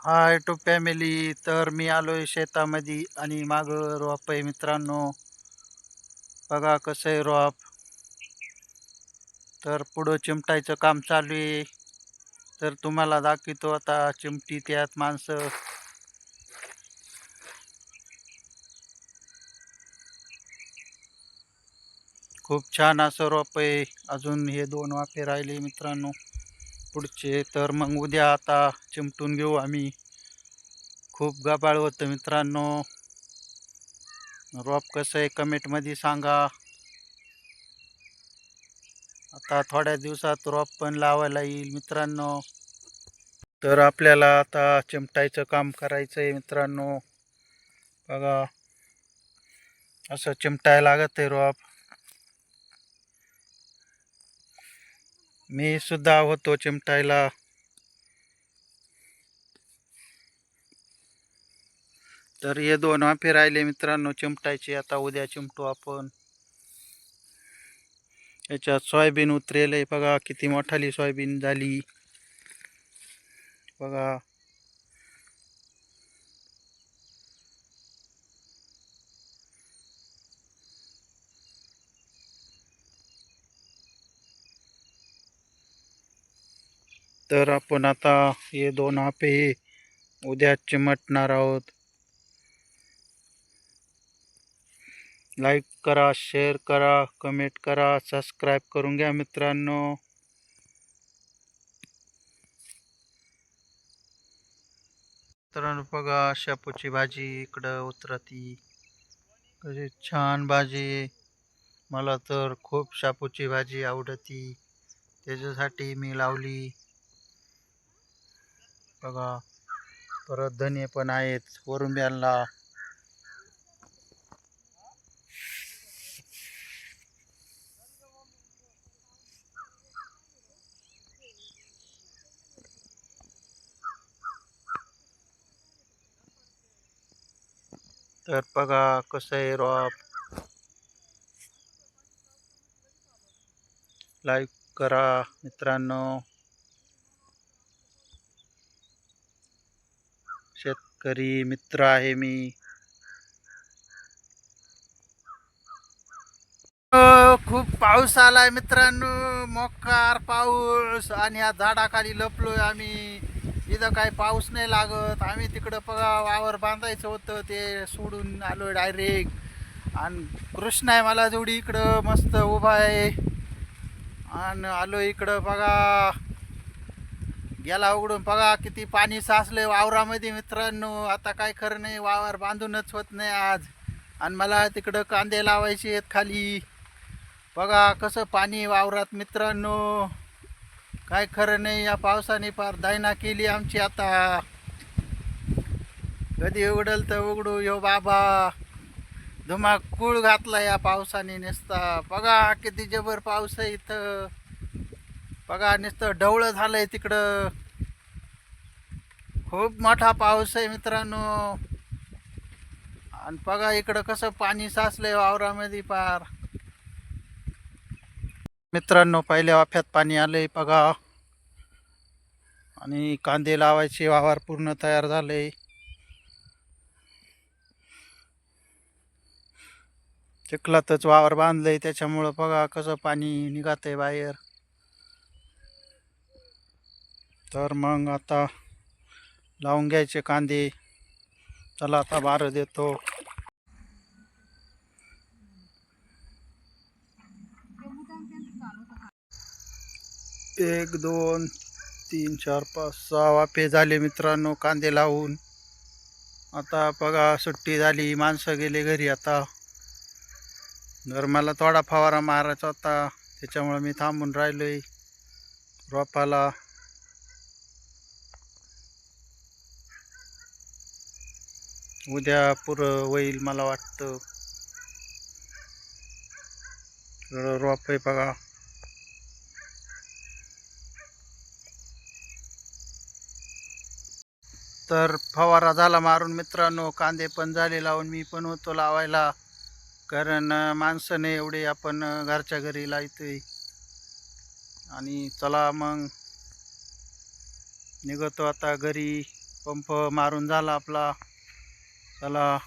High to family. तर मी आलोय शेतामध्ये आणि मागं रोप आहे मित्रांनो. बघा कसं आहे रोप. तर पुढं चिमटायचं काम चालू आहे. तर तुम्हाला दाखवतो आता चिमटी त्यात माणसं. खूप छान असं रोप आहे. अजून हे 2 वाफे राहिले मित्रांनो पुढचे. तर मग उद्या आता चिमटून घेऊ आम्ही. खूप गबाळ होतं मित्रांनो. रोप कसं आहे कमेंटमध्ये सांगा. आता थोड्या दिवसात रोप पण लावायला येईल मित्रांनो. तर आपल्याला आता चिमटायचं काम करायचं आहे मित्रांनो. बघा असं चिमटायला लागत आहे रोप. मी सुद्धा होतो चिमटायला. तर हे 2 वाफे राहिले मित्रांनो चिमटायचे. आता उद्या चिमटू आपण. याच्यात सोयाबीन उतरेल आहे. बघा किती मोठाली सोयाबीन झाली. बघा तर आपण आता हे 2 वाफे उद्या चिमटणार आहोत. लाईक करा, शेअर करा, कमेंट करा, सबस्क्राईब करून घ्या मित्रांनो. मित्रांनो बघा शेपूची भाजी इकडं उतरती. कशी छान भाजी. मला तर खूप शेपूची भाजी आवडती. त्याच्यासाठी मी लावली. बघा परत धने पण आहेत वरून ब्याला. तर बघा कसं आहे रोप. लाईक करा मित्रांनो. शेतकरी मित्र आहे मी. खूप पाऊस आलाय मित्रांनो. मोकार पाऊस. आणि या झाडाखाली लपलोय आम्ही. इथं काही पाऊस नाही लागत. आम्ही तिकडं बघा वावर बांधायचं होतं ते सोडून आलोय डायरेक्ट. आणि कृष्ण आहे मला जोडी इकडं मस्त उभा आहे. आणि आलो इकडं बघा. गेला उघडून बघा किती पाणी साचलंय वावरामध्ये मित्रांनो. आता काय खरं नाही. वावर बांधूनच होत नाही आज. आणि मला तिकडं कांदे लावायचे आहेत खाली. बघा कसं पाणी वावरात मित्रांनो. काय खरं नाही. या पावसाने फार दैना केली आमची आता. कधी उघडल तर उघडू यो बाबा. धुमाकूळ घातला या पावसाने नुसता. बघा किती जबर पाऊस आहे इथं. बघा नुसतं ढवळं झालंय तिकडं. खूप मोठा पाऊस आहे मित्रांनो. आणि बघा इकडं कसं पाणी साचलंय वावरामध्ये पार. मित्रांनो पहिल्या वाफ्यात पाणी आलंय बघा. आणि कांदे लावायचे वावर पूर्ण तयार झाले. चिखलातच वावर बांधलंय त्याच्यामुळं बघा कसं पाणी निघतंय बाहेर. तर मग आता लावून घ्यायचे कांदे. चला आता बारं देतो. 1 2 3 4 5 6 वाफे झाले मित्रांनो कांदे लावून. आता बघा सुट्टी झाली. माणसं गेले घरी आता. जर मला थोडा फवारा मारायचा होता त्याच्यामुळे मी थांबून राहिलोय रोपाला. उद्या पुरं होईल मला वाटतं. रोप आहे बघा. तर फवारा झाला मारून मित्रांनो. कांदे पण झाले लावून. मी पण होतो लावायला. कारण माणसं नाही एवढे. आपण घरच्या घरी लावतोय. आणि चला मग निघतो आता घरी. पंप मारून झाला आपला. चला